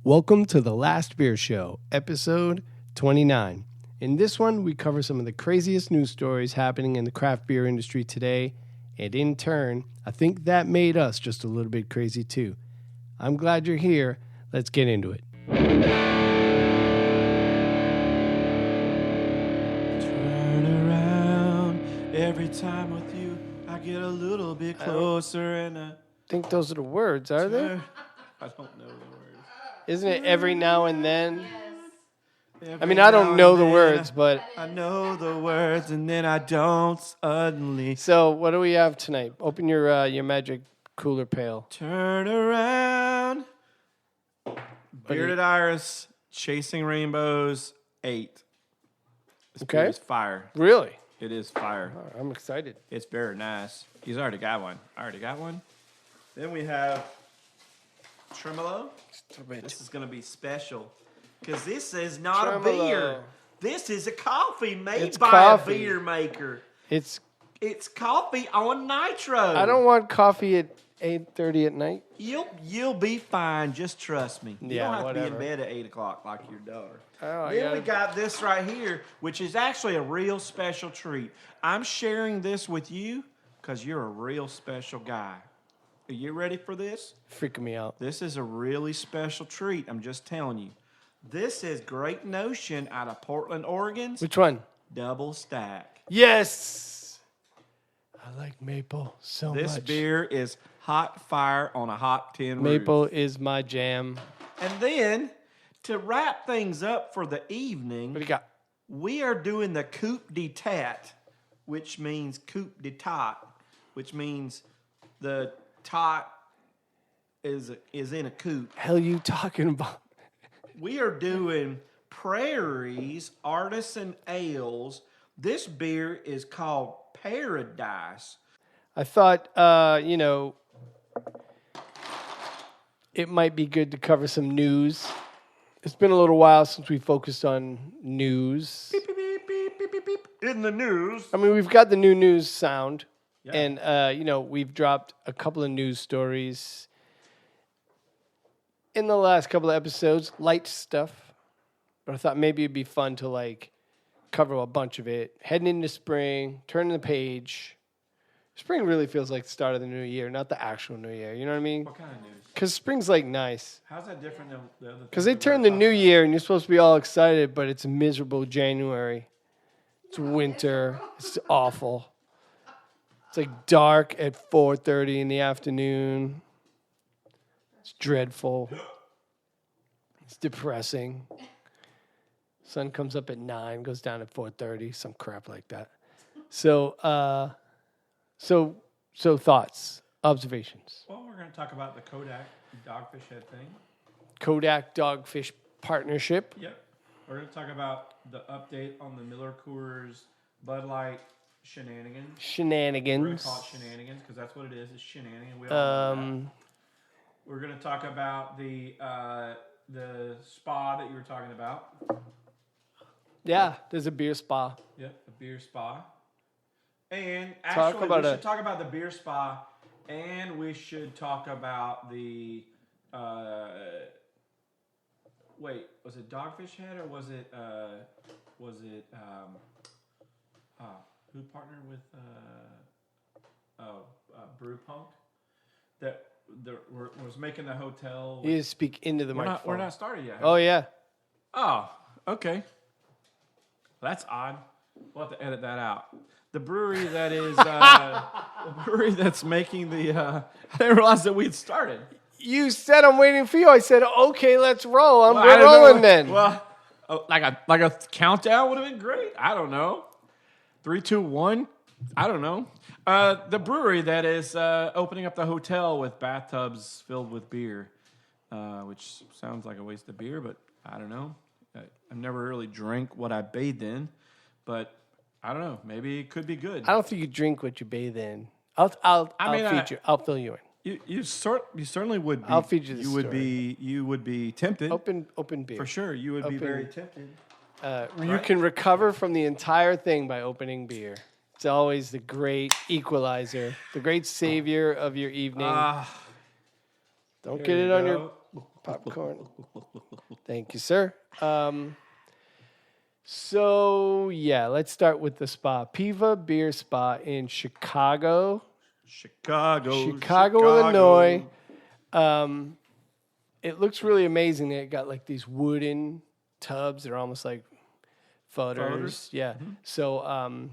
Welcome to The Last Beer Show, episode 29. In this one, we cover some of the craziest news stories happening in the craft beer industry today, and in turn, I think that made us just a little bit crazy too. I'm glad you're here. Let's get into it. Turn around, every time with you, I get a little bit closer and I think those are the words, are they? I don't know the words. Isn't it every now and then? Every I mean, I don't know the now and words, then but... I know the words and then I don't suddenly. So, what do we have tonight? Open your magic cooler pail. Turn around. Bearded Iris, Chasing Rainbows, 8. This beer is fire. Really? It is fire. Oh, I'm excited. It's very nice. He's already got one. Then we have Tremolo. This is going to be special because this is not a beer. This is a coffee made by a beer maker. It's coffee on nitro. I don't want coffee at 8:30 at night. You'll be fine. Just trust me. You don't have to be in bed at 8 o'clock like your daughter. Then we got this right here, which is actually a real special treat. I'm sharing this with you because you're a real special guy. Are you ready for this? Freaking me out. This is a really special treat. I'm just telling you. This is Great Notion out of Portland, Oregon. Which one? Double Stack. Yes! I like maple so much. This beer is hot fire on a hot tin roof. Maple is my jam. And then, to wrap things up for the evening, what do you got? We are doing the Coupe de Tat, which means Coupe de Tot, which means the tot is in a coupe. Hell you talking about? We are doing Prairie's Artisan Ales. This beer is called Paradise. I thought, it might be good to cover some news. It's been a little while since we focused on news. Beep, beep, beep, beep, beep, beep, beep. In the news. I mean, we've got the new news sound. Yeah. And, we've dropped a couple of news stories in the last couple of episodes, light stuff. But I thought maybe it'd be fun to, cover a bunch of it. Heading into spring, turning the page. Spring really feels like the start of the new year, not the actual new year. You know what I mean? What kind of news? Because spring's, nice. How's that different than the other things? Because they turn the new year, and you're supposed to be all excited, but it's a miserable January. It's winter. It's awful. It's dark at 4:30 in the afternoon. It's dreadful. It's depressing. Sun comes up at 9, goes down at 4:30, some crap like that. So thoughts, observations. Well, we're going to talk about the Kodak Dogfish Head thing. Kodak Dogfish partnership. Yep. We're going to talk about the update on the Miller Coors Bud Light shenanigans. We're going to call it shenanigans because that's what it is. It's shenanigans. We all know that. We're going to talk about the spa that you were talking about. Yeah, there's a beer spa. Yep, a beer spa. And actually, we should talk about the beer spa, and we should talk about the... wait, was it Dogfish Head or was it... who partnered with Brew Punk that was making the hotel. You need to speak into the microphone. We're not started yet. Oh yeah. Oh, okay. That's odd. We'll have to edit that out. The brewery that is the brewery that's making the. I didn't realize that we'd started. You said I'm waiting for you. I said okay, let's roll. We're rolling then. Well, like a countdown would have been great. I don't know. 3, 2, 1. I don't know. The brewery that is opening up the hotel with bathtubs filled with beer, which sounds like a waste of beer, but I don't know. I've never really drank what I bathed in, but I don't know. Maybe it could be good. I don't think you drink what you bathe in. I'll fill you in. You certainly would be. I'll feed you the story. You would be tempted. Open beer. For sure. You would be very tempted. You can recover from the entire thing by opening beer. It's always the great equalizer, the great savior of your evening. Don't get it on your popcorn. Thank you, sir. So, yeah, let's start with the spa. Piva Beer Spa in Chicago, Illinois. It looks really amazing. It got like these wooden tubs. They're almost like fodders. Yeah. Mm-hmm. So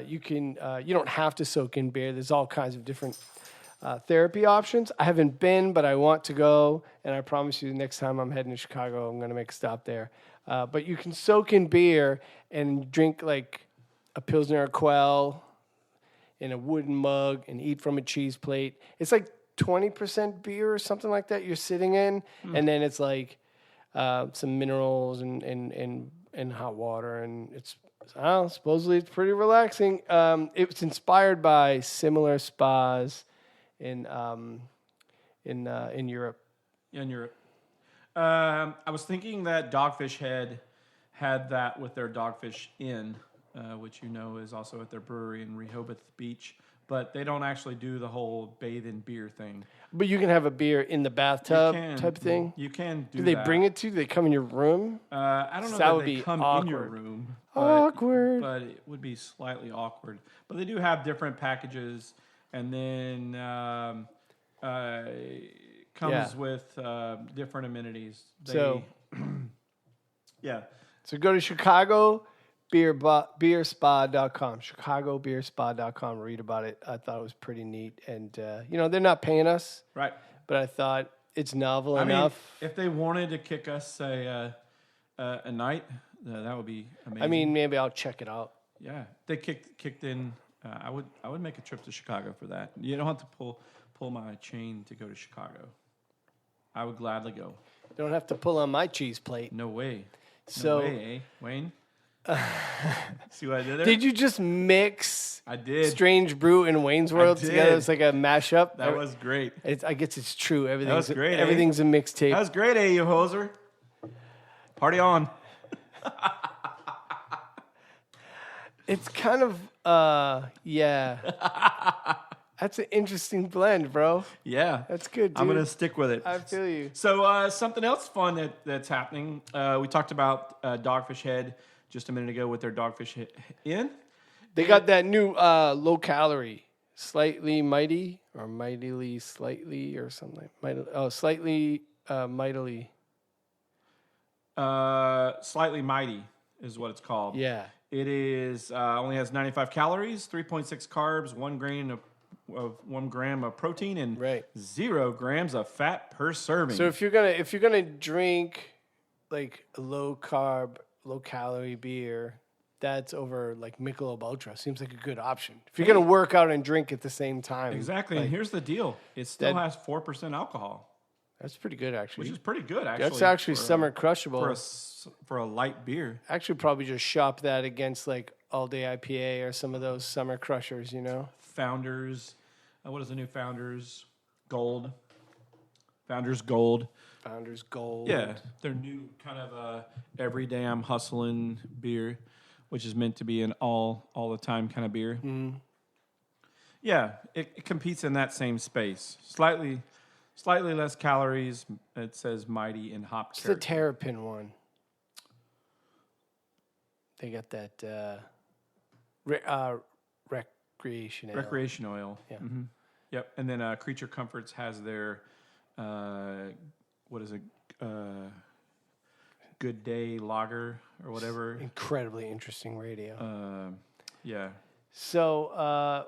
you don't have to soak in beer. There's all kinds of different therapy options. I haven't been, but I want to go. And I promise you, the next time I'm heading to Chicago, I'm going to make a stop there. But you can soak in beer and drink like a Pilsner Quell in a wooden mug and eat from a cheese plate. It's like 20% beer or something like that you're sitting in. And then it's like some minerals and hot water. And it's supposedly it's pretty relaxing. It's inspired by similar spas in Europe. Yeah, in Europe. I was thinking that Dogfish Head had that with their Dogfish Inn, which is also at their brewery in Rehoboth Beach. But they don't actually do the whole bathe in beer thing. But you can have a beer in the bathtub type thing? You can do that. Do they bring it to you? Do they come in your room? I don't know that they come in your room. Awkward. But it would be slightly awkward. But they do have different packages. And then comes with different amenities. Yeah. So go to Chicago beerspa.com, chicagobeerspa.com. Read about it. I thought it was pretty neat. And, they're not paying us. Right. But I thought it's novel enough. Mean, if they wanted to kick us a night, that would be amazing. I mean, maybe I'll check it out. Yeah. They kicked in. I would make a trip to Chicago for that. You don't have to pull my chain to go to Chicago. I would gladly go. Don't have to pull on my cheese plate. No way. So, no way, Wayne? See what I did there? Did you just mix I did. Strange Brew and Wayne's World together? It's like a mashup. That was great. I guess it's true. Everything's, that was great. Everything's a mixtape. That was great, you hoser. Party on. It's kind of, yeah. That's an interesting blend, bro. Yeah. That's good, dude. I'm going to stick with it. I feel you. So something else fun that's happening. We talked about Dogfish Head just a minute ago with their Dogfish Inn. They got that new low-calorie, slightly mighty, or mightily slightly, or something. Slightly mightily. Slightly mighty is what it's called. Yeah. It is only has 95 calories, 3.6 carbs, 1 gram of protein, and 0 grams of fat per serving. So if you're gonna drink like a low carb, low calorie beer, that's over like Michelob Ultra. Seems like a good option. If you're gonna work out and drink at the same time. Exactly. And here's the deal: it still has 4% alcohol. That's pretty good, actually. Which is pretty good, actually. That's actually summer crushable. For a light beer. Actually, probably just shop that against like All Day IPA or some of those summer crushers, Founders. What is the new Founders? Gold. Founders Gold. Founders Gold. Yeah. Their new kind of every day I'm hustling beer, which is meant to be an all the time kind of beer. Mm. Yeah. It competes in that same space. Slightly less calories. It says mighty in hop. It's the Terrapin one. They got that recreation oil. Recreation oil. Yeah. Mm-hmm. Yep. And then Creature Comforts has their what is it? Good Day Lager or whatever. Incredibly interesting radio. Yeah. So,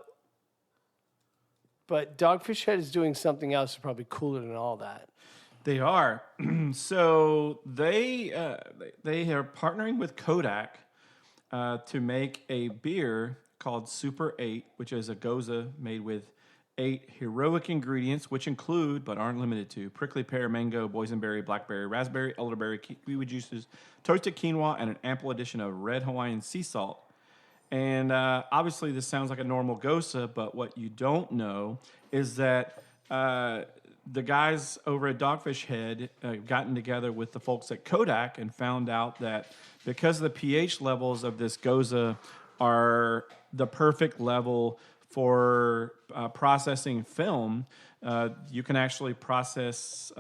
but Dogfish Head is doing something else that's probably cooler than all that. They are. So they are partnering with Kodak to make a beer called Super 8, which is a goza made with 8 heroic ingredients, which include, but aren't limited to, prickly pear, mango, boysenberry, blackberry, raspberry, elderberry, kiwi juices, toasted quinoa, and an ample addition of red Hawaiian sea salt. And obviously this sounds like a normal goza, but what you don't know is that the guys over at Dogfish Head gotten together with the folks at Kodak and found out that because the pH levels of this goza are the perfect level for processing film, you can actually process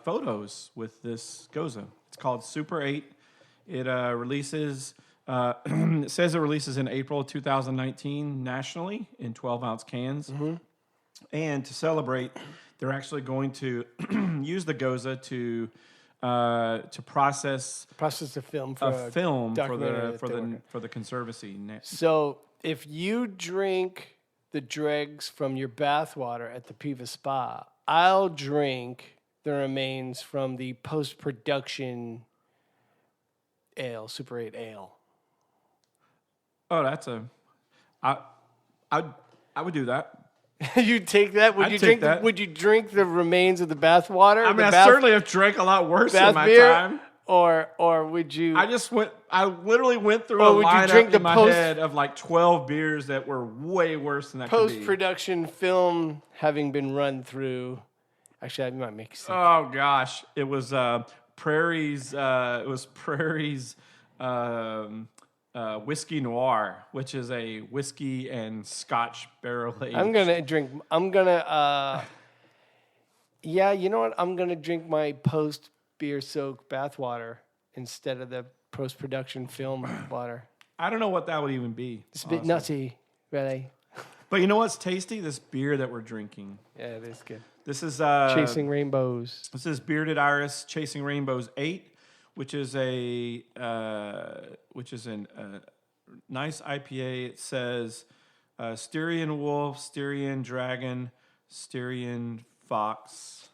photos with this Goza. It's called Super 8. It releases. It says it releases in April 2019 nationally in 12-ounce cans. Mm-hmm. And to celebrate, they're actually going to use the Goza to process the film for a film documentary for the Conservancy. So if you drink the dregs from your bathwater at the Piva Spa, I'll drink the remains from the post-production ale, Super 8 ale. Oh, that's I would do that. You'd take that? I'd take that. Would you drink the remains of the bathwater? I mean, I certainly have drank a lot worse in my beer, time. Or would you? I literally went through or a would you lineup drink the in my head of like 12 beers that were way worse than that could be. Post-production film having been run through. Actually, that might make sense. Oh gosh, it was Prairie's. It was Prairie's whiskey noir, which is a whiskey and Scotch barrel aged. Yeah, you know what? I'm gonna drink my post beer soaked bathwater instead of the post production film water. I don't know what that would even be. It's a bit nutty, really. But you know what's tasty? This beer that we're drinking. Yeah, it is good. This is Chasing Rainbows. This is Bearded Iris Chasing Rainbows 8, which is a nice IPA. It says Styrian Wolf, Styrian Dragon, Styrian Fox.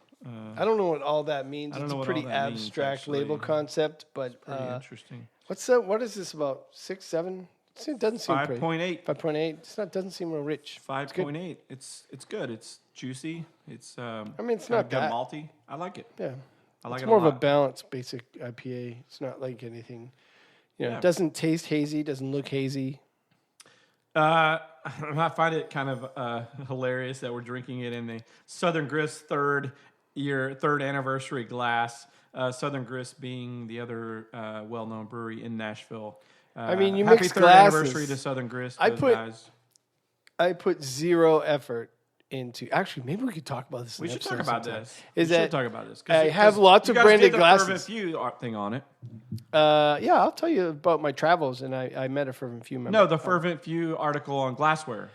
I don't know what all that means. I don't It's know a what pretty all that abstract means, label concept, but Pretty interesting. what is this about? 6, 7? It doesn't seem 5.8. 5.8. Doesn't seem real rich. 5.8. It's good. It's juicy. It's it's not that malty. I like it. Yeah. I like it's it more a lot. of a balanced basic IPA. It's not like anything. Yeah. It doesn't taste hazy, doesn't look hazy. I find it kind of hilarious that we're drinking it in the Southern Grist third anniversary glass. Southern Grist being the other well-known brewery in Nashville. You happy mix third glasses. anniversary to Southern Grist. I put zero effort into. Actually, maybe we could talk about this. We should talk about this. I have lots of branded glasses. You guys did the Fervent Few thing on it. Yeah, I'll tell you about my travels, and I met a Fervent Few member. No, the Fervent Few article on glassware.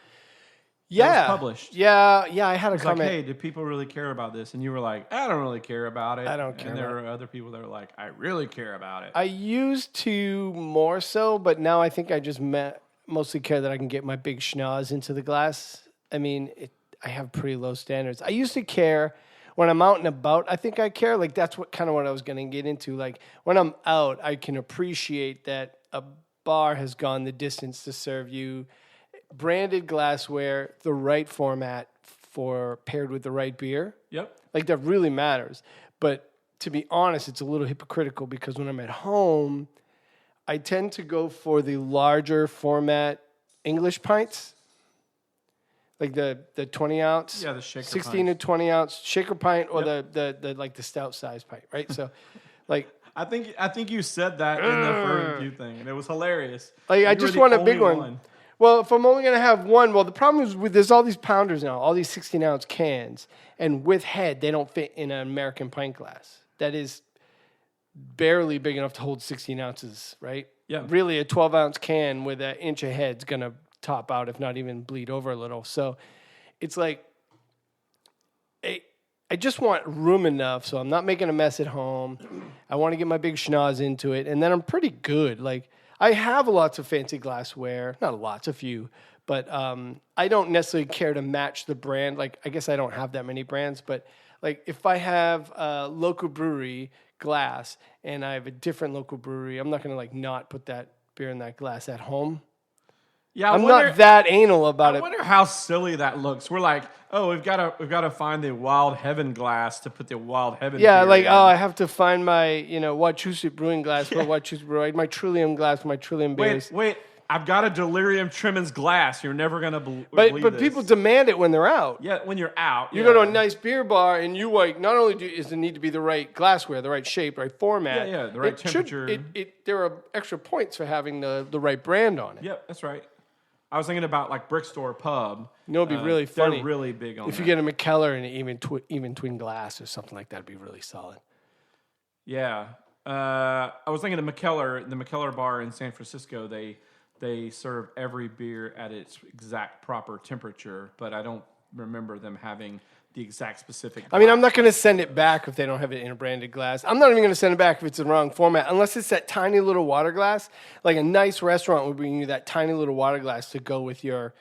Yeah, that was published. Yeah, I had a comment. Like, hey, do people really care about this? And you were like, I don't really care about it. I don't care. And there were other people that were like, I really care about it. I used to more so, but now I think I just mostly care that I can get my big schnoz into the glass. I mean, I have pretty low standards. I used to care when I'm out and about. I think I care. Like, that's what I was going to get into. Like, when I'm out, I can appreciate that a bar has gone the distance to serve you branded glassware, the right format for paired with the right beer. Yep. Like, that really matters. But to be honest, it's a little hypocritical because when I'm at home, I tend to go for the larger format English pints. Like the 20 ounce, yeah, the shaker 16 pints. to 20 ounce shaker pint, or the like the stout size pint, right? So, like, I think you said that in the Fervent Few thing, and it was hilarious. Like, I just want a big one. Well, if I'm only gonna have one, the problem is there's all these pounders now, all these 16 ounce cans, and with head they don't fit in an American pint glass. That is barely big enough to hold 16 ounces, right? Yeah. Really, a 12 ounce can with an inch of head's gonna top out, if not even bleed over a little. So it's like I just want room enough so I'm not making a mess at home. I want to get my big schnoz into it, and then I'm pretty good. Like, I have lots of fancy glassware, not lots, a few, but I don't necessarily care to match the brand. Like, I guess I don't have that many brands, but like if I have a local brewery glass and I have a different local brewery, I'm not going to like not put that beer in that glass at home. Yeah, I'm not that anal about it. I wonder how silly that looks. We're like, oh, we've got to find the Wild Heaven glass to put the Wild Heaven. Yeah, beer like in. I have to find my Wachusett brewing glass for Wachusett brewing, my Trillium glass for my Trillium beers. Wait, I've got a Delirium Trimmins glass. You're never gonna believe But this. people demand it when they're out. Yeah, when you're out, You go to a nice beer bar and you like not only does it need to be the right glassware, the right shape, right format. Yeah, the right temperature. There are extra points for having the right brand on it. Yep, that's right. I was thinking about like Brick Store Pub. You know, it'd be really funny. They're really big on if that. you get a McKellar and even twin glass or something like that, it'd be really solid. Yeah. I was thinking of McKellar, the McKellar bar in San Francisco. They serve every beer at its exact proper temperature, but I don't remember them having the exact specific glass. I mean, I'm not going to send it back if they don't have it in a branded glass. I'm not even going to send it back if it's in the wrong format, unless it's that tiny little water glass. Like a nice restaurant would bring you that tiny little water glass to go with your,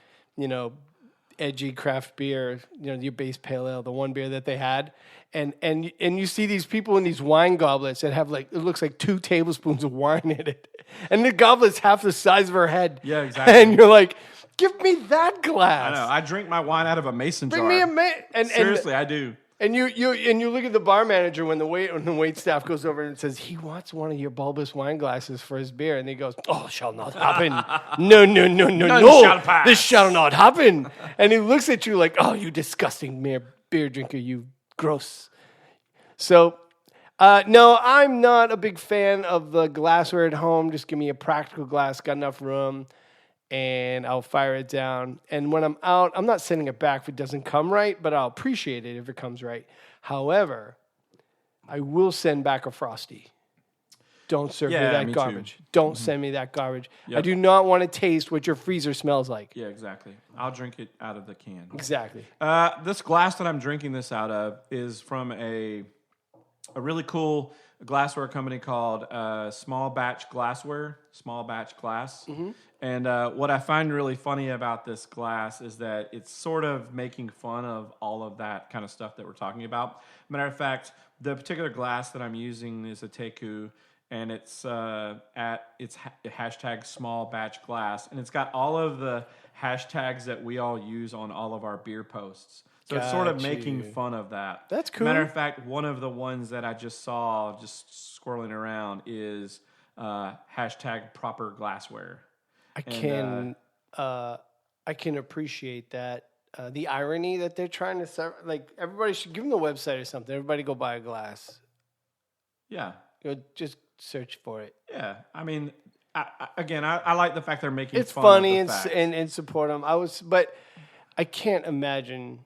edgy craft beer, your base pale ale, the one beer that they had. And you see these people in these wine goblets that have it looks like 2 tablespoons of wine in it. And the goblet's half the size of her head. Yeah, exactly. And you're like, give me that glass. I know. I drink my wine out of a mason jar. Bring me a Seriously, I do. And you look at the bar manager when the wait staff goes over and says he wants one of your bulbous wine glasses for his beer, and he goes, "Oh, shall not happen. No, shall pass. This shall not happen." And he looks at you like, "Oh, you disgusting beer drinker, you gross." So, no, I'm not a big fan of the glassware at home. Just give me a practical glass, got enough room, and I'll fire it down. And when I'm out, I'm not sending it back if it doesn't come right, but I'll appreciate it if it comes right. However, I will send back a Frosty. Don't serve me that garbage. Too. Don't send me that garbage. Yep. I do not want to taste what your freezer smells like. Yeah, exactly. I'll drink it out of the can. Exactly. This glass that I'm drinking this out of is from a really cool glassware company called Small Batch Glassware, Small Batch Glass. Mm-hmm. And what I find really funny about this glass is that it's sort of making fun of all of that kind of stuff that we're talking about. Matter of fact, the particular glass that I'm using is a Teku, and it's hashtag small batch glass, and it's got all of the hashtags that we all use on all of our beer posts. So it's sort of making fun of that. That's cool. Matter of fact, one of the ones that I just saw just scrolling around is hashtag proper glassware. I can appreciate that. The irony that they're trying to serve, like everybody should give them the website or something. Everybody go buy a glass. Yeah. Just search for it. Yeah. I mean, I like the fact they're making it's fun funny of the facts. and support them. But I can't imagine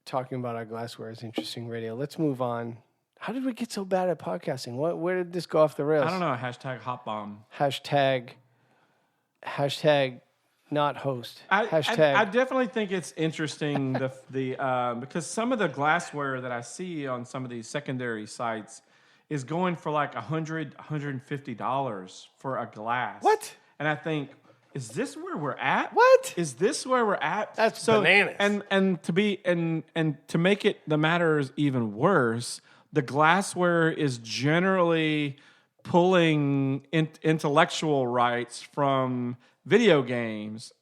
talking about our glassware is interesting radio. Let's move on. How did we get so bad at podcasting? Where did this go off the rails? I don't know. Hashtag hot bomb. Hashtag not host. I definitely think it's interesting because some of the glassware that I see on some of these secondary sites is going for like $150 for a glass. What? And I think, is this where we're at? What? Is this where we're at? That's bananas. And to make it the matters even worse, the glassware is generally pulling intellectual rights from video games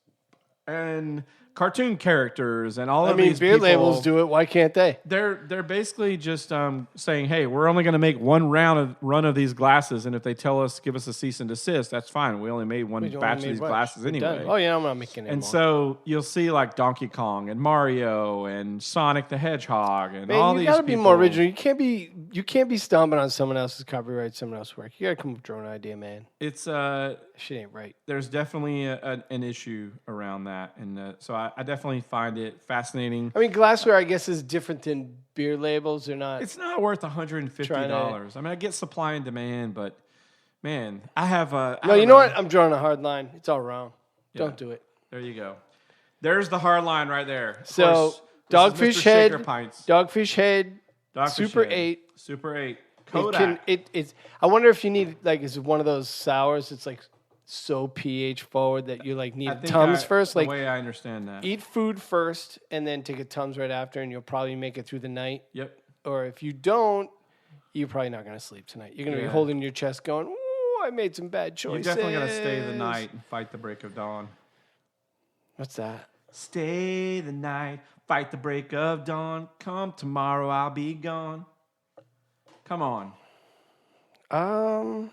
and cartoon characters and all of these beer people. labels do it. Why can't they? They're basically just saying, hey, we're only going to make one run of these glasses, and if they tell us, give us a cease and desist, that's fine. We only made one batch of these glasses anyway. Oh, yeah, I'm not making it And more. so you'll see like Donkey Kong and Mario and Sonic the Hedgehog and Man, all these people. You gotta be more original. You can't be stomping on someone else's copyright, someone else's work. You gotta come up with your own idea, man. It's shit ain't right. There's definitely an issue around that, and so I definitely find it fascinating. I mean, glassware, I guess, is different than beer labels. They're not. It's not worth $150. I mean, I get supply and demand, but man, I have a. No, you know what? I'm drawing a hard line. It's all wrong. Yeah. Don't do it. There you go. There's the hard line right there. So, Dogfish Head, Super 8. Super 8. Kodak. It's. I wonder if you need, is it one of those sours that's like so pH forward that you need Tums first? The way I understand that. Eat food first and then take a Tums right after, and you'll probably make it through the night. Yep. Or if you don't, you're probably not going to sleep tonight. You're going to be holding your chest going, ooh, I made some bad choices. You're definitely going to stay the night and fight the break of dawn. What's that? Stay the night, fight the break of dawn. Come tomorrow, I'll be gone. Come on. I'm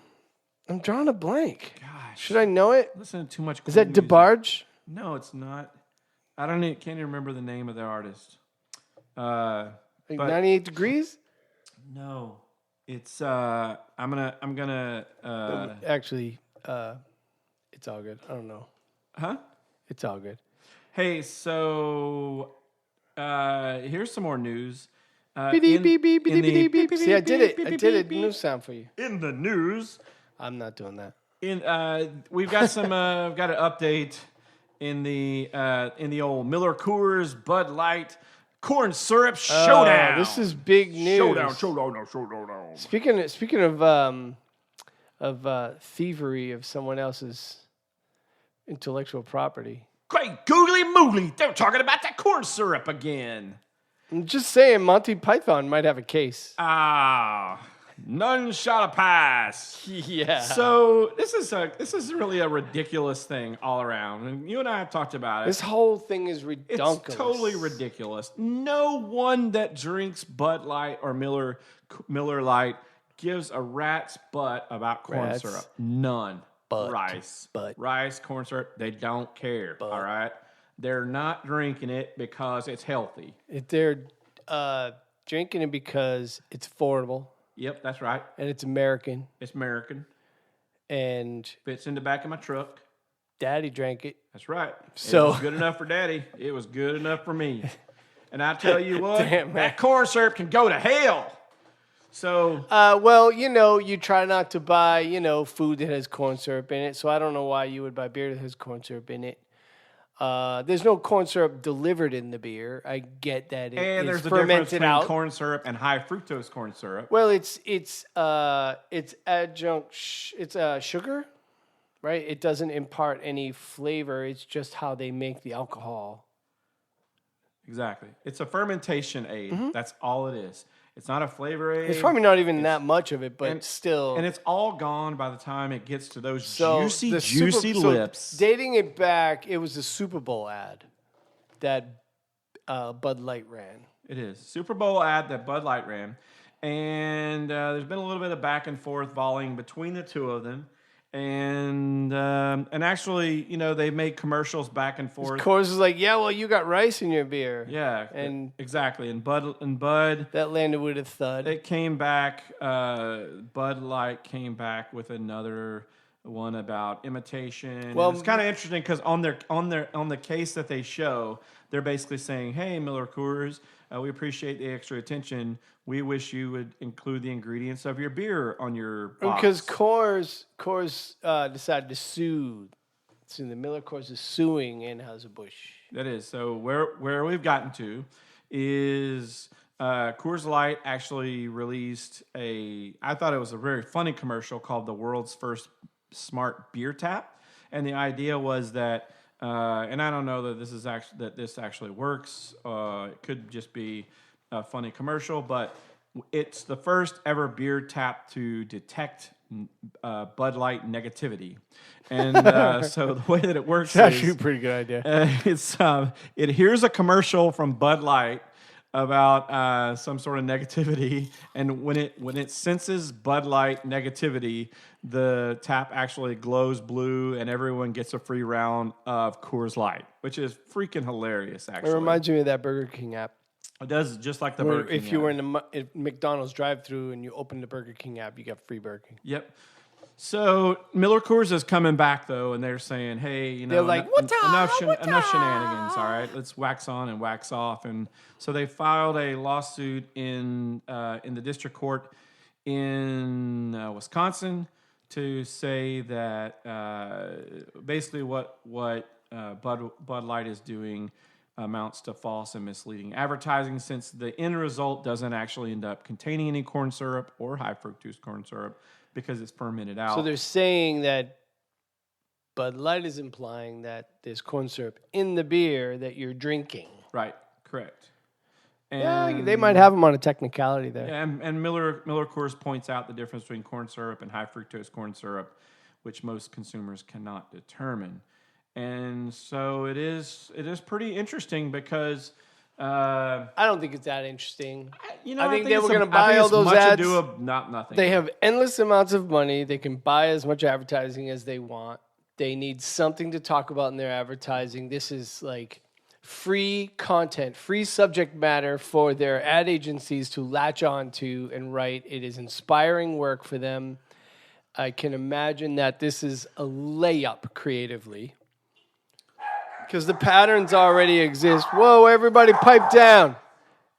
drawing a blank. Gosh. Should I know it? Listen to too much. Is that DeBarge? No, it's not. Can't even remember the name of the artist. 98 Degrees? No. It's I'm gonna actually, it's all good. I don't know. Huh? It's all good. Hey, so here's some more news. Beep, beep, beep, beep, beep, beep, beep. See, I did it. I did a news sound for you. In the news, I'm not doing that. We've got some got an update in the old Miller Coors Bud Light corn syrup showdown. This is big news. Showdown. Speaking of thievery of someone else's intellectual property. Great googly moogly, they're talking about that corn syrup again. I'm just saying, Monty Python might have a case. None shall pass. Yeah. So this is really a ridiculous thing all around, and you and I have talked about it. This whole thing is ridiculous. It's totally ridiculous. No one that drinks Bud Light or Miller Lite gives a rat's butt about corn syrup. None. Rice, corn syrup, they don't care. All right? They're not drinking it because it's healthy. They're drinking it because it's affordable. Yep, that's right. And it's American. It's American. And fits in the back of my truck. Daddy drank it. That's right. So it was good enough for Daddy. It was good enough for me. And I tell you what, that corn syrup can go to hell. So, well, you try not to buy, food that has corn syrup in it. So I don't know why you would buy beer that has corn syrup in it. There's no corn syrup delivered in the beer. I get that and there's fermented a difference between out. Corn syrup and high fructose corn syrup. Well, it's adjunct. It's sugar, right? It doesn't impart any flavor. It's just how they make the alcohol. Exactly. It's a fermentation aid. Mm-hmm. That's all it is. It's not a flavor aid. It's probably not even that much of it, but still. And it's all gone by the time it gets to those juicy lips. So dating it back, it was the Super Bowl ad that Bud Light ran. It is. Super Bowl ad that Bud Light ran. And there's been a little bit of back and forth volleying between the two of them. And actually, they made commercials back and forth. Coors is like, yeah, well, you got rice in your beer. Yeah, and exactly. And Bud that landed with a thud. It came back. Bud Light came back with another one about imitation. Well, it's kind of interesting because on the case that they show, they're basically saying, "Hey, Miller Coors, we appreciate the extra attention. We wish you would include the ingredients of your beer on your box." Because Coors decided to sue. So the Miller Coors is suing Anheuser-Busch. That is. So where we've gotten to is Coors Light actually released I thought it was a very funny commercial called "The World's First Smart Beer Tap," and the idea was that, and I don't know that this actually works. It could just be a funny commercial, but it's the first ever beer tap to detect Bud Light negativity. And so the way that it works is actually a pretty good idea. It hears a commercial from Bud Light about some sort of negativity, and when it senses Bud Light negativity, the tap actually glows blue, and everyone gets a free round of Coors Light, which is freaking hilarious. Actually, it reminds me of that Burger King app. It does, just like the Burger King. If you were in the McDonald's drive-thru and you opened the Burger King app, you got free Burger King. Yep. So Miller Coors is coming back though, and they're saying, "Hey, they're like, enough shenanigans. All right, let's wax on and wax off." And so they filed a lawsuit in the district court in Wisconsin to say that basically what Bud Light is doing amounts to false and misleading advertising, since the end result doesn't actually end up containing any corn syrup or high fructose corn syrup because it's fermented out. So they're saying that Bud Light is implying that there's corn syrup in the beer that you're drinking. Right, correct. And yeah, they might have them on a technicality there. Yeah, and Miller Coors points out the difference between corn syrup and high fructose corn syrup, which most consumers cannot determine. And so it is pretty interesting because I don't think it's that interesting. I think they were going to buy all those ads. Nothing. They have endless amounts of money. They can buy as much advertising as they want. They need something to talk about in their advertising. This is like free content, free subject matter for their ad agencies to latch on to and write. It is inspiring work for them. I can imagine that this is a layup creatively. Because the patterns already exist. Whoa, everybody pipe down.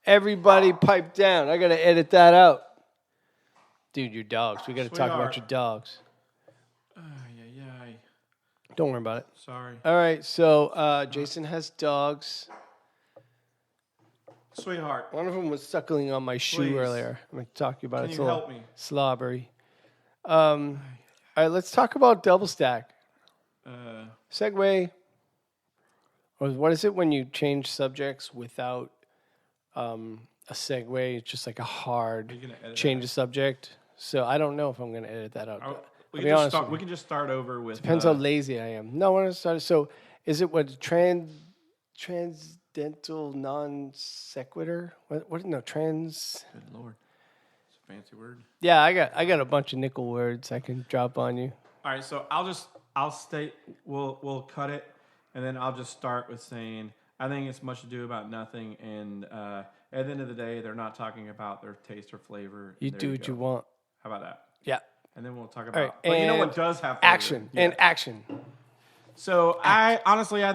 Everybody pipe down. I got to edit that out. Dude, your dogs. We got to talk about your dogs. Don't worry about it. Sorry. All right, so Jason has dogs. Sweetheart. One of them was suckling on my shoe earlier. I'm going to talk to you about it. Can you help me? Slobbery. All right, let's talk about double stack. Segue. Or what is it when you change subjects without a segue? It's just like a hard change of subject. So I don't know if I'm going to edit that out. We can just start over with. Depends how lazy I am. No, when I started. So is it what transcendental non sequitur? What? No, trans. Good Lord, it's a fancy word. Yeah, I got a bunch of nickel words I can drop on you. All right, so I'll state. We'll cut it, and then I'll just start with saying I think it's much ado about nothing, and at the end of the day, they're not talking about their taste or flavor. You do what you want. How about that? Yeah. And then we'll talk about. Right. But you know what does have flavor? Action and action. So I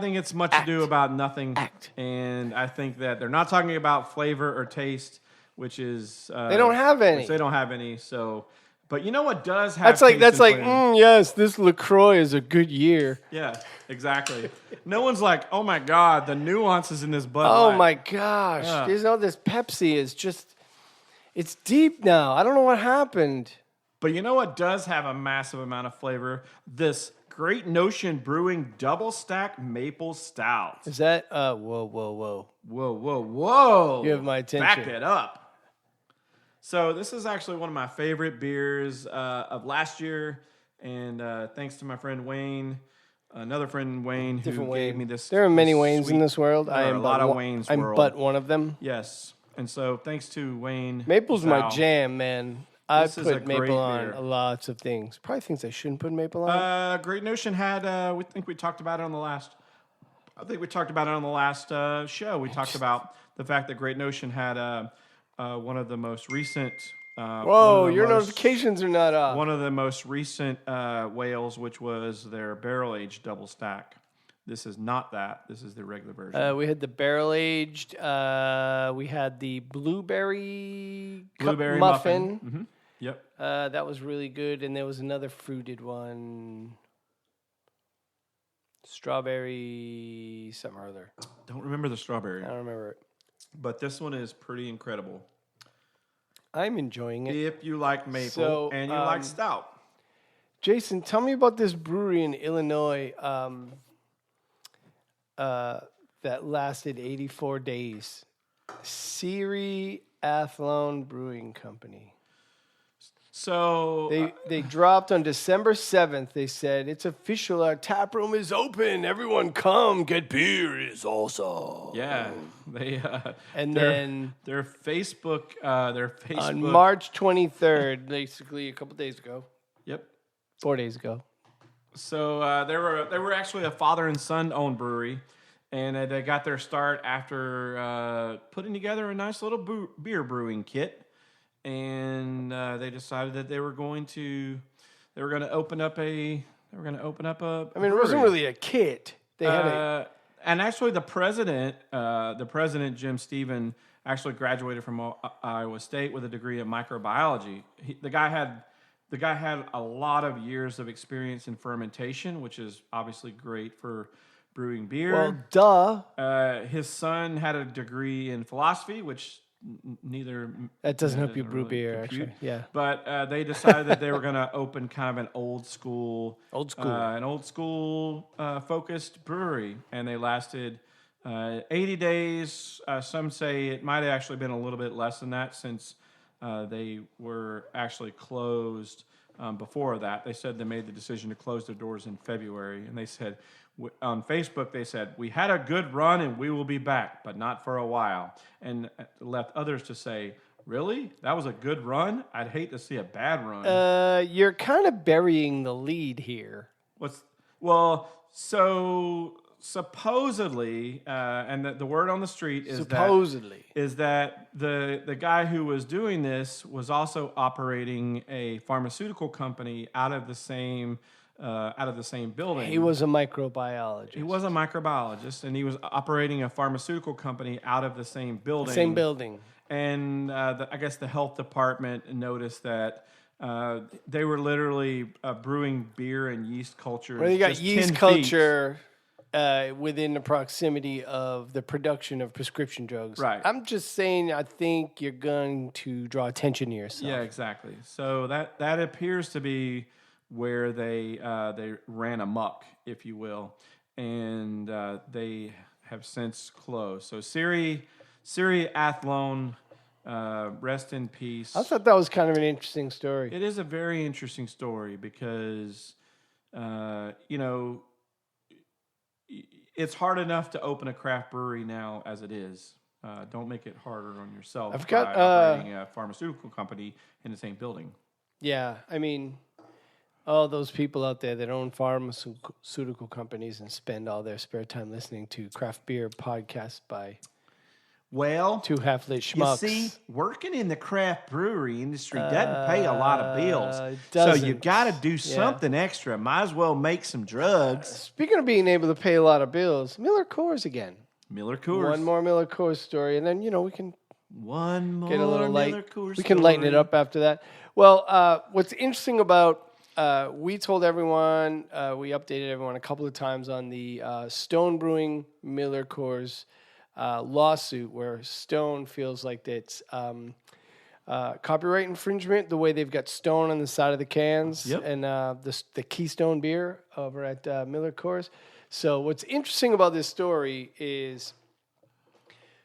think it's much ado about nothing. And I think that they're not talking about flavor or taste, which is they don't have any. They don't have any. So, but you know what does have? That's like yes, this LaCroix is a good year. Yeah, exactly. No one's like, oh my God, the nuances in this Bud Oh Light. my gosh, you know this Pepsi is just, it's deep now. I don't know what happened. But you know what does have a massive amount of flavor? This Great Notion Brewing Double Stack Maple Stout. Is that, whoa. Whoa. You have my attention. Back it up. So this is actually one of my favorite beers of last year. And thanks to my friend Wayne, another friend Wayne, who gave me this. There are many Waynes in this world. There are a lot of Waynes I'm but one of them. Yes. And so thanks to Wayne. Maple's my jam, man. I put maple on lots of things. Probably things I shouldn't put maple on. Great Notion had. We talked about it on the last. I think we talked about it on the last show. We talked about the fact that Great Notion had one of the most recent. Whoa! Your notifications are not off. One of the most recent whales, which was their barrel aged double stack. This is not that. This is the regular version. We had the barrel aged. We had the blueberry muffin. Mm-hmm. Yep. That was really good. And there was another fruited one. Strawberry something or other. Don't remember the strawberry. I don't remember it. But this one is pretty incredible. I'm enjoying it. If you like maple and you like stout. Jason, tell me about this brewery in Illinois that lasted 84 days. Siri Athlone Brewing Company. So they dropped on December 7th. They said, it's official. Our tap room is open. Everyone come get beer. It's awesome. Yeah. They then their Facebook on March 23rd, basically a couple days ago. Yep. 4 days ago. So they were actually a father and son owned brewery, and they got their start after putting together a nice little beer brewing kit. And they decided that they were going to open up a. I mean, brewery. It wasn't really a kit. They had and actually the president Jim Stephen actually graduated from Iowa State with a degree in microbiology. The guy had a lot of years of experience in fermentation, which is obviously great for brewing beer. Well, duh. His son had a degree in philosophy, which that doesn't help you brew beer, actually. Yeah. But they decided that they were going to open kind of an old school focused brewery, and they lasted 80 days. Some say it might have actually been a little bit less than that, since they were actually closed before that. They said they made the decision to close their doors in February, and they said on Facebook, they said, we had a good run and we will be back, but not for a while. And left others to say, really? That was a good run? I'd hate to see a bad run. You're kind of burying the lead here. So supposedly, and the word on the street is that the guy who was doing this was also operating a pharmaceutical company out of the same out of the same building. He was a microbiologist. He was a microbiologist, and he was operating a pharmaceutical company out of the same building. Same building. And I guess the health department noticed that they were literally brewing beer and yeast culture. Well, you got just yeast 10 feet. culture within the proximity of the production of prescription drugs. Right. I'm just saying, I think you're going to draw attention to yourself. Yeah, exactly. So that appears to be where they ran amok, if you will, and they have since closed. So Siri Athlone, rest in peace. I thought that was kind of an interesting story. It is a very interesting story because, it's hard enough to open a craft brewery now as it is. Don't make it harder on yourself I've got, by operating a pharmaceutical company in the same building. Yeah, I mean, all those people out there that own pharmaceutical companies and spend all their spare time listening to craft beer podcasts by two half-lit schmucks. You see, working in the craft brewery industry doesn't pay a lot of bills. So doesn't. you got to do something extra. Might as well make some drugs. Speaking of being able to pay a lot of bills, Miller Coors again. Miller Coors. One more Miller Coors story, and then, we can One more get a little light. Miller Coors We can story. lighten it up after that. Well, what's interesting about we told everyone, we updated everyone a couple of times on the Stone Brewing Miller Coors lawsuit, where Stone feels like it's copyright infringement, the way they've got Stone on the side of the cans, and the Keystone beer over at Miller Coors. So what's interesting about this story is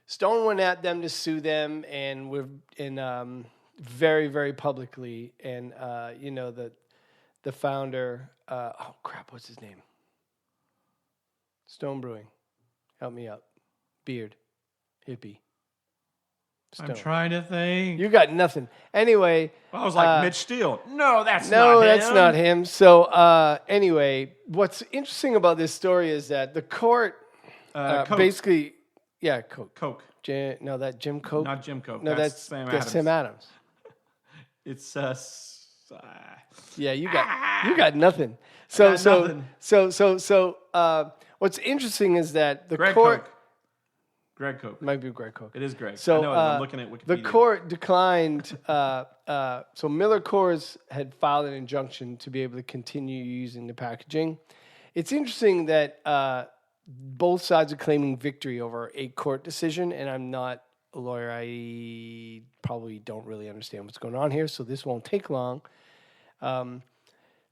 Stone went at them to sue them, and very, very publicly. And the founder, what's his name? Stone Brewing, help me out. Beard, hippie. Stone. I'm trying to think. You got nothing. Anyway, I was like Mitch Steele. No, that's not him. that's not him. So anyway, what's interesting about this story is that the court Coke. basically, Coke. Coke. Jim Coke. Not Jim Coke. No, that's Sam Adams. It's Yeah, you got nothing. So what's interesting is that the Greg court. Coke. Greg Coke. Might be Greg Coke. It is Greg. So I know I'm looking at Wikipedia. the court declined. So Miller Coors had filed an injunction to be able to continue using the packaging. It's interesting that both sides are claiming victory over a court decision, and I'm not a lawyer. I probably don't really understand what's going on here, so this won't take long.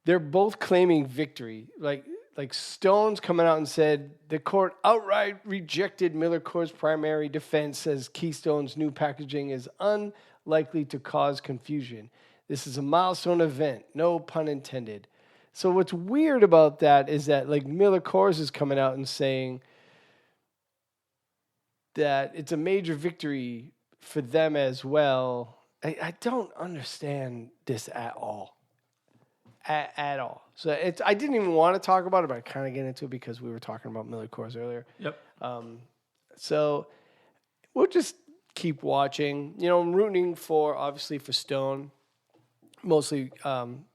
They're both claiming victory. Like Stone's coming out and said the court outright rejected Miller Coors' primary defense as Keystone's new packaging is unlikely to cause confusion. This is a milestone event, no pun intended. So what's weird about that is that Miller Coors is coming out and saying that it's a major victory for them as well. I don't understand this at all. At all. So I didn't even want to talk about it, but I kind of get into it because we were talking about Miller Coors earlier. Yep. So we'll just keep watching. I'm rooting obviously for Stone, mostly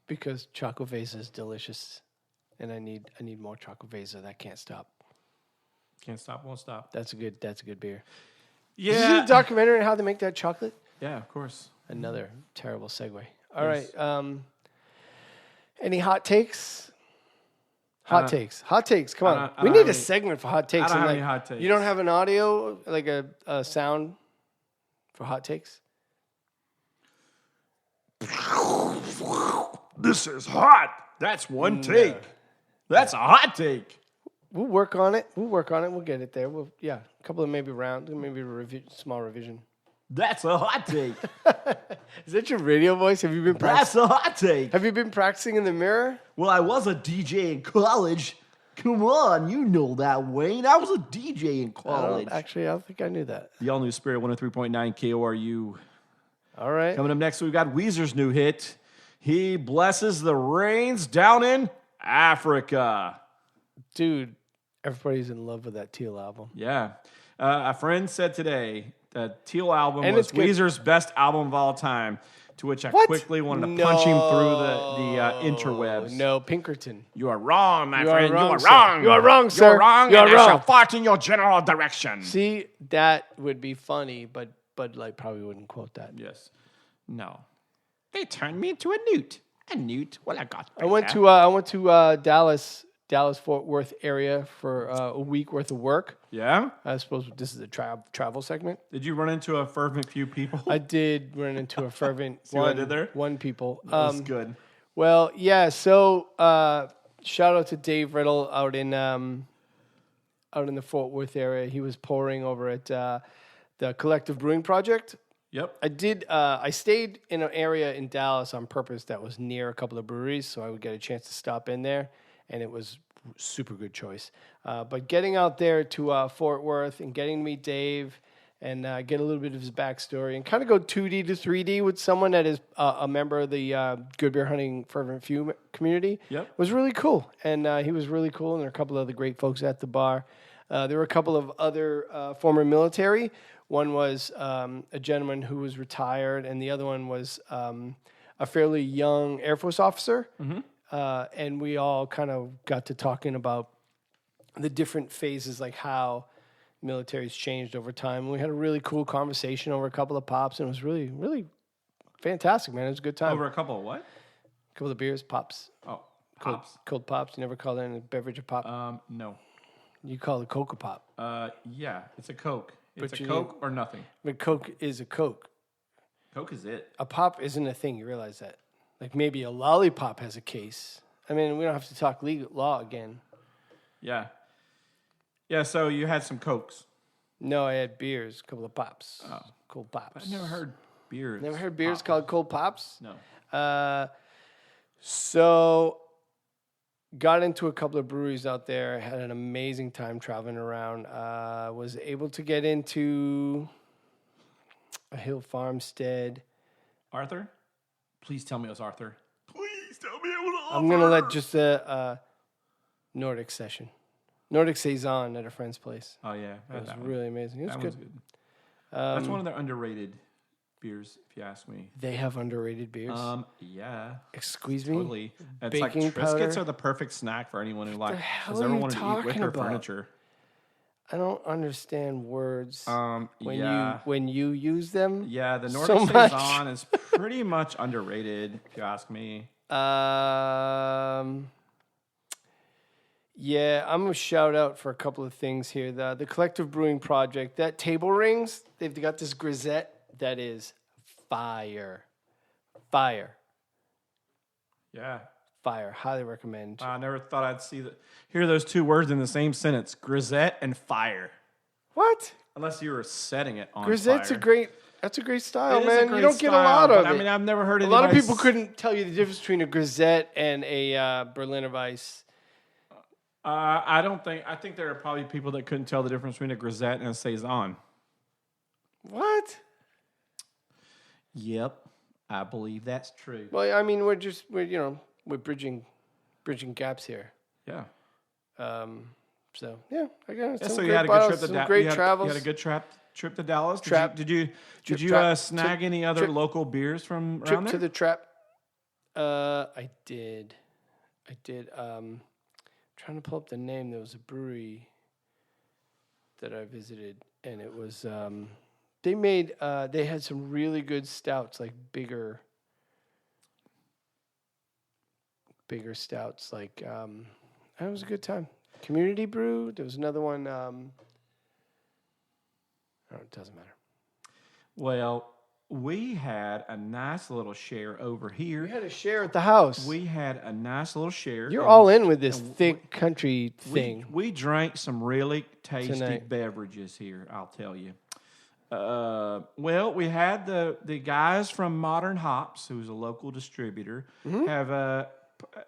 because Choco Vesa is delicious, and I need more Choco Vesa. That can't stop. Can't stop, won't stop. That's a good beer. Yeah. Did you see the documentary on how they make that chocolate? Yeah, of course. Another terrible segue. All right. Any hot takes? Hot takes. Come on. We need a segment for hot takes. I don't have any hot takes. You don't have an audio, like a sound for hot takes? This is hot. That's one take. That's a hot take. We'll work on it. We'll get it there. A couple of maybe rounds, maybe a small revision. That's a hot take. Is that your radio voice? Have you been practicing? That's a hot take. Have you been practicing in the mirror? Well, I was a DJ in college. Come on, you know that, Wayne. I was a DJ in college. I don't think I knew that. The all-new Spirit 103.9 KORU. All right. Coming up next, we've got Weezer's new hit. He blesses the rains down in Africa. Dude, everybody's in love with that Teal album. Yeah. A friend said today that Teal album And was it's good. Weezer's best album of all time To which I What? quickly wanted to punch him through the interwebs. No, Pinkerton. You are wrong, my You are friend. wrong, you are sir. wrong. You are wrong, sir. You're wrong. You are and I shall wrong. fart in your general direction. See, that would be funny, but Bud Light probably wouldn't quote that. Yes. No. They turned me into a newt. A newt? Well, I got. I went to Dallas Fort Worth area for a week worth of work. Yeah. I suppose this is a travel segment. Did you run into a fervent few people? I did run into a fervent See what I did there? one people. That was good. Well, yeah. So shout out to Dave Riddle out in the Fort Worth area. He was pouring over at the Collective Brewing Project. Yep. I stayed in an area in Dallas on purpose that was near a couple of breweries, so I would get a chance to stop in there, and it was super good choice. But getting out there to Fort Worth and getting to meet Dave and get a little bit of his backstory and kind of go 2D to 3D with someone that is a member of the Good Beer Hunting Fervent Few community was really cool. And he was really cool, and there were a couple of other great folks at the bar. There were a couple of other former military. One was a gentleman who was retired, and the other one was a fairly young Air Force officer. Mm-hmm. And we all kind of got to talking about the different phases, like how military's changed over time. And we had a really cool conversation over a couple of pops, and it was really, really fantastic, man. It was a good time. Over a couple of what? A couple of beers, pops. Oh, pops. Cold pops. You never call that a beverage a pop? No. You call it Coca Pop. Yeah, it's a Coke. It's But a Coke or nothing. But Coke is a Coke. Coke is it. A pop isn't a thing. You realize that? Like maybe a lollipop has a case. I mean, we don't have to talk legal law again. Yeah. Yeah, so you had some Cokes. No, I had beers, a couple of pops. Oh. Cold pops. I never heard beers. Never heard beers called cold pops? No. So got into a couple of breweries out there. Had an amazing time traveling around. Was able to get into a Hill Farmstead. Arthur? Please tell me it was Arthur. Please tell me it was Arthur. I'm going to let just a Nordic session. Nordic Saison at a friend's place. Oh, yeah. It was really amazing. It was good. Good. That's one of their underrated beers, if you ask me. They have underrated beers. Yeah. Excuse me? Totally. It's Baking like powder? Triscuits are the perfect snack for anyone who likes. hell Has are ever you wanted to eat wicker talking about? furniture. I don't understand words Yeah. when you use them. Yeah, the so Nordic much. Saison is pretty much underrated, if you ask me. Yeah, I'm going to shout out for a couple of things here. The Collective Brewing Project, that table rings, they've got this grisette that is fire. Fire. Yeah. Fire. Highly recommend. I never thought I'd hear those two words in the same sentence. Grisette and fire. What? Unless you were setting it on Grisette's fire. That's a great style, It is a man. great You don't get a style, lot of but it. I mean, I've never heard a anybody... lot of people couldn't tell you the difference between a grisette and a Berliner Weiss. I think there are probably people that couldn't tell the difference between a grisette and a saison. What? Yep, I believe that's true. Well, I mean, we're bridging gaps here. Yeah. So yeah, I got So some you great had a good bottles, trip to some Dallas. great travels. You had a good trip to Dallas. Did you snag any other trip- local beers from trip around there? to the trap. I did. Trying to pull up the name. There was a brewery that I visited, and it was they had some really good stouts, like bigger stouts. Like it was a good time. Community Brew. There was another one. It doesn't matter. Well, we had a nice little share over here. We had a share at the house. We had a nice little share. You're all in with this thick country thing. We drank some really tasty Tonight. beverages here, I'll tell you. Well, we had the guys from Modern Hops, who's a local distributor, have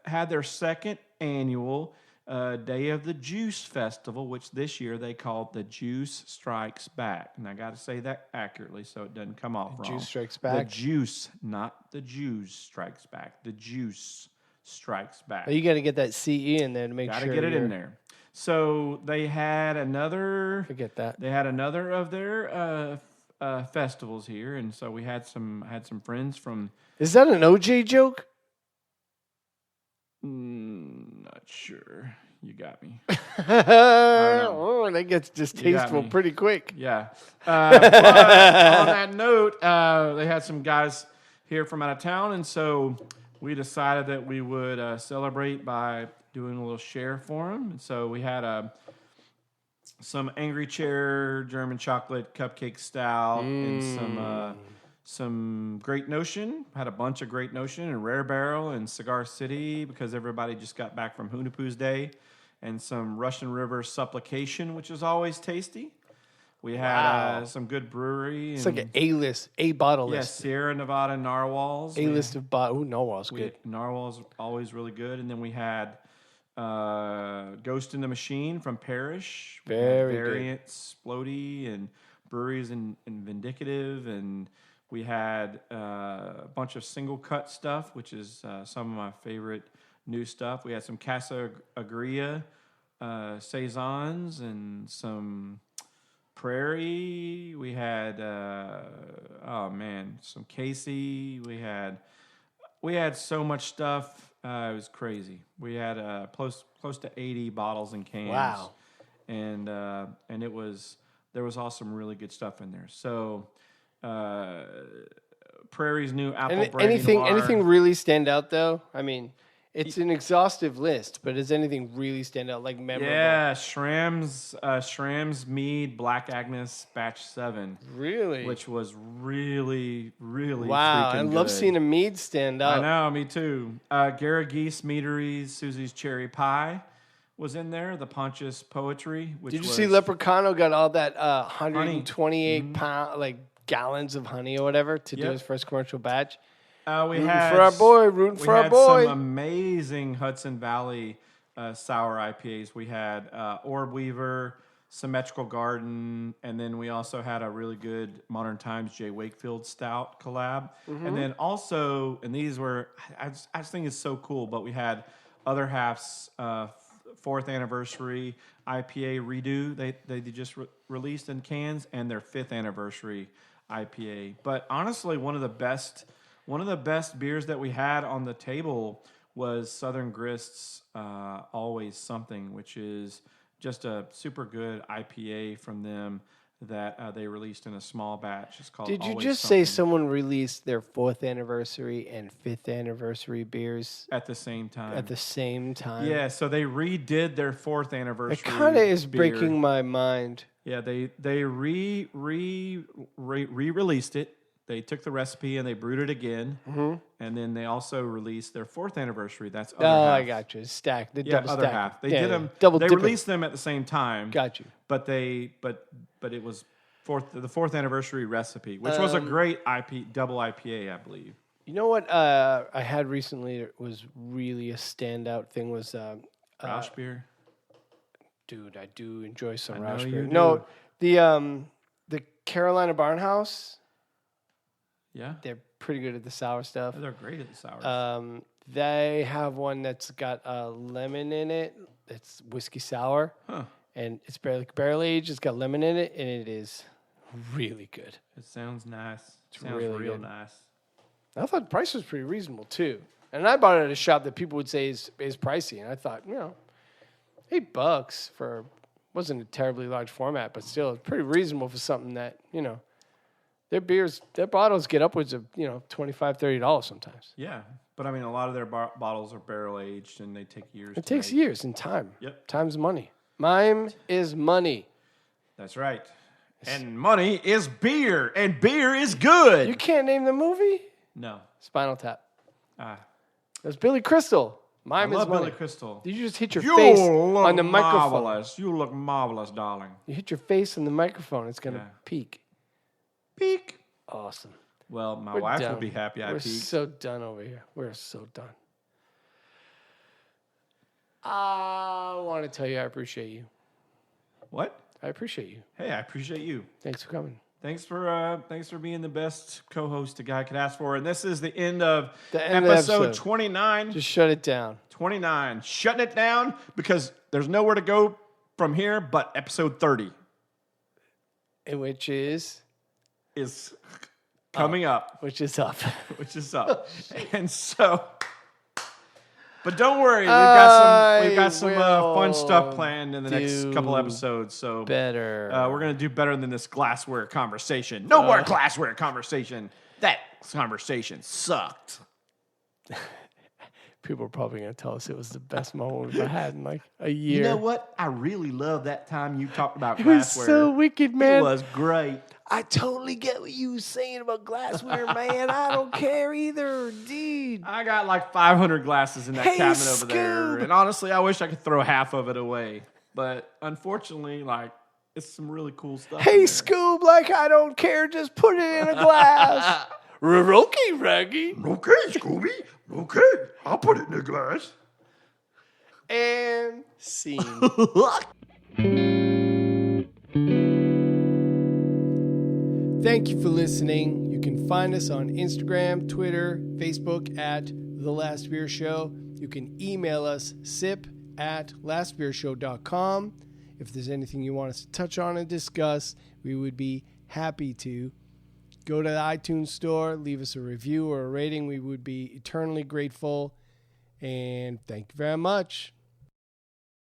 had their second annual Day of the Juice Festival, which this year they called the Juice Strikes Back. And I got to say that accurately so it doesn't come off wrong. Juice Strikes Back? The juice, not the Jews strikes back. The juice strikes back. But you got to get that CE in there to make sure. Got to get it in there. So they had another. Forget that. They had another of their festivals here, and so we had some friends from. Is that an OJ joke? Not sure. You got me. Oh, that gets distasteful me. pretty quick. Yeah. But on that note, they had some guys here from out of town, and so we decided that we would celebrate by doing a little share for them. And so we had some Angry Chair German chocolate cupcake stout and some Great Notion. Had a bunch of Great Notion and Rare Barrel and Cigar City because everybody just got back from Hunapoo's Day. And some Russian River Supplication, which is always tasty. We had some good brewery. It's like an A-list, A-bottle yes, list. Sierra Nevada Narwhals. A-list of bottles. Ooh, Narwhal's good. Narwhal's always really good. And then we had Ghost in the Machine from Parrish. Very good. Variants, Splody, and Breweries and Vindicative. And we had a bunch of single cut stuff, which is some of my favorite new stuff. We had some Casa Agria Saisons and some Prairie. We had some Casey. We had so much stuff. It was crazy. We had close to 80 bottles and cans. Wow. And there was also some really good stuff in there. So Prairie's new apple brandy noir. Anything really stand out though? I mean, it's an exhaustive list, but does anything really stand out, like memorable? Yeah, Schramm's Mead Black Agnes Batch 7. Really? Which was really, really wow, I freaking love good. seeing a mead stand out. I know, me too. Garagese Meaderies, Susie's Cherry Pie was in there. The Pontius Poetry. Did you see Leprechaun got all that 128 pound, gallons of honey or whatever to do his first commercial batch? Rooting for our boy. Some amazing Hudson Valley sour IPAs. We had Orb Weaver, Symmetrical Garden, and then we also had a really good Modern Times J. Wakefield Stout collab. Mm-hmm. And then also, and these were, I just think it's so cool, but we had Other Half's 4th anniversary IPA redo. They just released in cans, and their 5th anniversary IPA. But honestly, one of the best beers that we had on the table was Southern Grist's Always Something, which is just a super good IPA from them that they released in a small batch. It's called Did you Always just Something. say someone released their 4th anniversary and 5th anniversary beers At the same time. at the same time? Yeah, so they redid their 4th anniversary. It kind of is beer. breaking my mind. Yeah, they re-released it. They took the recipe and they brewed it again, and then they also released their 4th anniversary. That's Other Half. I got you. Stacked. The double Other stack. Half. They did them. Double They dipper. released them at the same time. Got you. But it was the 4th anniversary recipe, which was a great double IPA, I believe. You know what I had recently that was really a standout thing was Rausch beer. Dude, I do enjoy some I know Rausch you beer. do. No, the Carolina Barnhouse. Yeah, They're pretty good at the sour stuff. they're great at the sours. They have one that's got lemon in it. It's whiskey sour, and it's barrel aged. It's got lemon in it, and it is really good. It sounds nice. It sounds really real good. nice. I thought the price was pretty reasonable too, and I bought it at a shop that people would say is pricey, and I thought, $8 for wasn't a terribly large format, but still it's pretty reasonable for something that their bottles get upwards of $25-$30 sometimes. Yeah, but I mean, a lot of their bottles are barrel aged, and they take years. It takes years and time. Yep. Time's money. Mime is money. That's right. And money is beer, and beer is good. You can't name the movie? No. Spinal Tap. Ah. That's Billy Crystal. Mime I is love money. Billy Crystal. Did you just hit your face look on the microphone? marvelous. You look marvelous, darling. You hit your face on the microphone. It's gonna peak. Peak. Awesome. Well, my We're wife done. will be happy I We're peaked. so done over here. We're so done. I want to tell you I appreciate you. What? I appreciate you. Hey, I appreciate you. Thanks for coming. Thanks for being the best co-host a guy could ask for. And this is the end of The end of episode episode. 29. Just shut it down. 29. Shutting it down because there's nowhere to go from here but episode 30. Which is is coming up. Which is up. And so, but don't worry, we've got some fun stuff planned in the next couple episodes. So better. We're gonna do better than this glassware conversation. No more glassware conversation. That conversation sucked. People are probably going to tell us it was the best moment we've ever had in like a year. You know what? I really love that time you talked about glassware. It was so wicked, man. It was great. I totally get what you were saying about glassware, man. I don't care either, dude. I got like 500 glasses in that cabinet over there. And honestly, I wish I could throw half of it away. But unfortunately, like, it's some really cool stuff. Hey, Scoob, like, I don't care. Just put it in a glass. Okay, Raggy. Okay, Scooby. Okay, I'll put it in a glass. And scene. Thank you for listening. You can find us on Instagram, Twitter, Facebook at The Last Beer Show. You can email us sip@lastbeershow.com. If there's anything you want us to touch on and discuss, we would be happy to. Go to the iTunes store, leave us a review or a rating. We would be eternally grateful. And thank you very much.